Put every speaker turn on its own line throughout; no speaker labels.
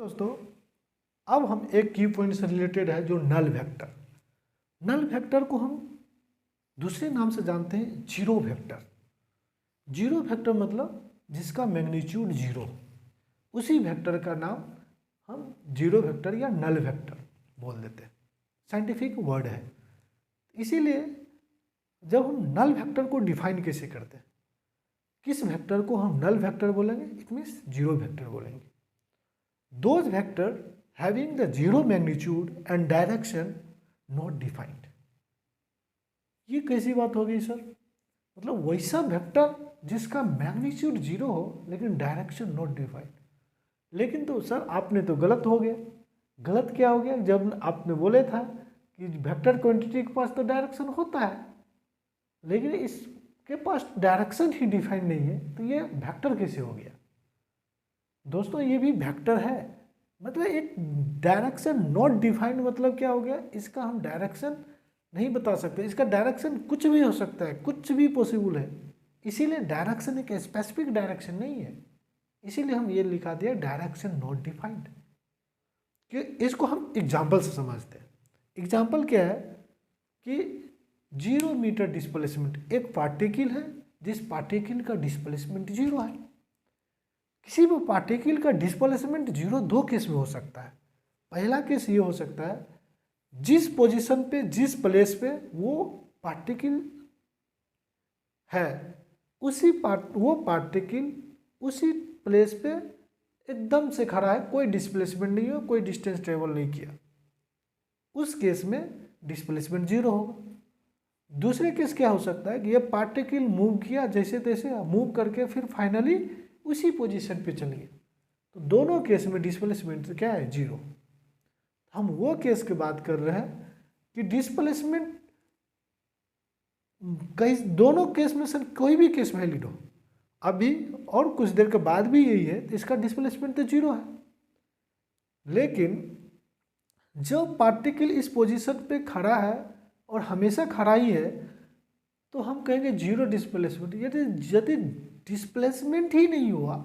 दोस्तों, अब हम एक की पॉइंट से रिलेटेड है जो नल वेक्टर। नल वेक्टर को हम दूसरे नाम से जानते हैं जीरो वेक्टर। जीरो वेक्टर मतलब जिसका मैग्नीट्यूड जीरो, उसी वेक्टर का नाम हम जीरो वेक्टर या नल वेक्टर बोल देते हैं, साइंटिफिक वर्ड है। इसीलिए जब हम नल वेक्टर को डिफाइन कैसे करते हैं, किस वेक्टर को हम नल वेक्टर बोलेंगे, इट मीन्स जीरो वेक्टर बोलेंगे। Those vector having the zero magnitude and direction not defined. ये कैसी बात हो गई सर? मतलब वैसा वेक्टर जिसका मैग्नीट्यूड जीरो हो लेकिन डायरेक्शन नॉट डिफाइंड। लेकिन तो सर आपने तो गलत हो गया। गलत क्या हो गया? जब आपने बोले था कि वेक्टर क्वांटिटी के पास तो डायरेक्शन होता है, लेकिन इसके पास डायरेक्शन ही डिफाइंड नहीं है, तो ये वेक्टर कैसे हो गया? दोस्तों, ये भी वेक्टर है, मतलब एक डायरेक्शन नॉट डिफाइंड मतलब क्या हो गया? इसका हम डायरेक्शन नहीं बता सकते, इसका डायरेक्शन कुछ भी हो सकता है, कुछ भी पॉसिबल है। इसीलिए डायरेक्शन एक स्पेसिफिक डायरेक्शन नहीं है, इसीलिए हम ये लिखा दिया डायरेक्शन नॉट डिफाइंड। कि इसको हम एग्जाम्पल से समझते हैं। एग्जाम्पल क्या है कि 0 मीटर डिस्प्लेसमेंट, एक पार्टिकल है जिस पार्टिकल का डिस्प्लेसमेंट जीरो है। किसी भी पार्टिकल का डिस्प्लेसमेंट जीरो दो केस में हो सकता है। पहला केस ये हो सकता है, जिस पोजीशन पे, जिस प्लेस पे वो पार्टिकल है, वो पार्टिकल उसी प्लेस पे एकदम से खड़ा है, कोई डिस्प्लेसमेंट नहीं हो, कोई डिस्टेंस ट्रेवल नहीं किया, उस केस में डिस्प्लेसमेंट जीरो होगा। दूसरे केस क्या हो सकता है कि ये पार्टिकल मूव किया, जैसे तैसे मूव करके फिर फाइनली उसी पोजीशन पे चल गया, तो दोनों केस में डिस्प्लेसमेंट क्या है? जीरो। हम वो केस की बात कर रहे हैं कि डिस्प्लेसमेंट कहीं दोनों केस में सर कोई भी केस वैलिड हो, अभी और कुछ देर के बाद भी यही है, तो इसका डिस्प्लेसमेंट तो जीरो है। लेकिन जब पार्टिकल इस पोजीशन पे खड़ा है और हमेशा खड़ा ही है, तो हम कहेंगे जीरो डिस्प्लेसमेंट। यदि डिस्प्लेसमेंट ही नहीं हुआ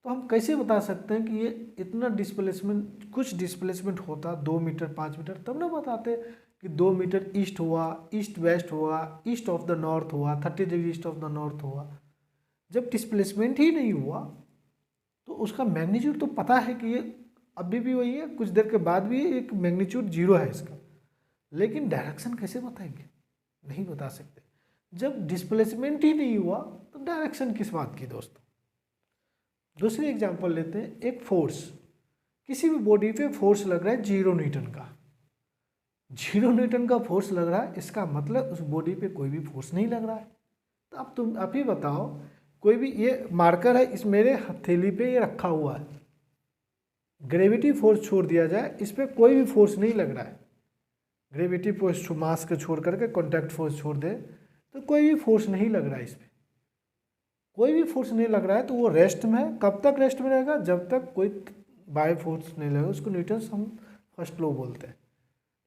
तो हम कैसे बता सकते हैं कि ये इतना डिस्प्लेसमेंट, कुछ डिस्प्लेसमेंट होता 2 मीटर 5 मीटर, तब ना बताते कि 2 मीटर ईस्ट हुआ, ईस्ट वेस्ट हुआ, ईस्ट ऑफ द नॉर्थ हुआ, 30 degree east of the north हुआ। जब डिस्प्लेसमेंट ही नहीं हुआ तो उसका मैग्नीट्यूड तो पता है कि ये अभी भी वही है, कुछ देर के बाद भी एक मैग्नीट्यूड जीरो है इसका, लेकिन डायरेक्शन कैसे बताएंगे? नहीं बता सकते। जब डिस्प्लेसमेंट ही नहीं हुआ तो डायरेक्शन किस बात की? दोस्तों, दूसरी एग्जांपल लेते हैं। एक फोर्स, किसी भी बॉडी पे फोर्स लग रहा है 0 न्यूटन का, 0 न्यूटन का फोर्स लग रहा है, इसका मतलब उस बॉडी पे कोई भी फोर्स नहीं लग रहा है। तो अब आप ही बताओ, कोई भी, ये मार्कर है, इस मेरे हथेली पे ये रखा हुआ है, ग्रेविटी फोर्स छोड़ दिया जाए, इस पर कोई भी फोर्स नहीं लग रहा है, ग्रेविटी फोर्स मास के छोड़ करके कॉन्टैक्ट फोर्स छोड़ दे तो कोई भी फोर्स नहीं लग रहा है, इस पर कोई भी फोर्स नहीं लग रहा है, तो वो रेस्ट में है। कब तक रेस्ट में रहेगा? जब तक कोई बाय फोर्स नहीं लगेगा, उसको न्यूटन हम फर्स्ट लॉ बोलते हैं।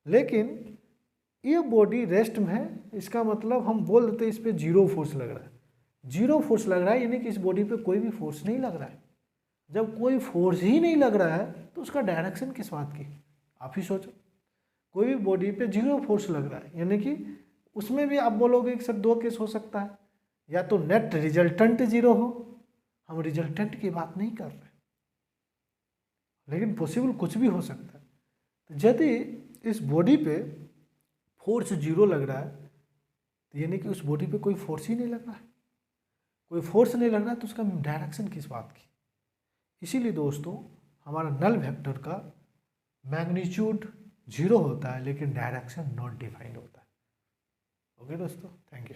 लेकिन ये बॉडी रेस्ट में है, इसका मतलब हम बोल देते हैं इस पर जीरो फोर्स लग रहा है। जीरो फोर्स लग रहा है यानी कि इस बॉडी पे कोई भी फोर्स नहीं लग रहा है। जब कोई फोर्स ही नहीं लग रहा है तो उसका डायरेक्शन किस बात की? आप ही सोचो। कोई भी बॉडी पे जीरो फोर्स लग रहा है यानी कि उसमें भी आप बोलोगे कि सर दो केस हो सकता है, या तो नेट रिजल्टेंट जीरो हो, हम रिजल्टेंट की बात नहीं कर रहे, लेकिन पॉसिबल कुछ भी हो सकता है। तो यदि इस बॉडी पे फोर्स जीरो लग रहा है तो यानी कि उस बॉडी पे कोई फोर्स ही नहीं लग रहा है, कोई फोर्स नहीं लग रहा है, तो उसका डायरेक्शन किस बात की? इसीलिए दोस्तों, हमारा नल वेक्टर का मैग्नीट्यूड जीरो होता है लेकिन डायरेक्शन नॉट डिफाइंड होता है। ओके दोस्तों, थैंक यू।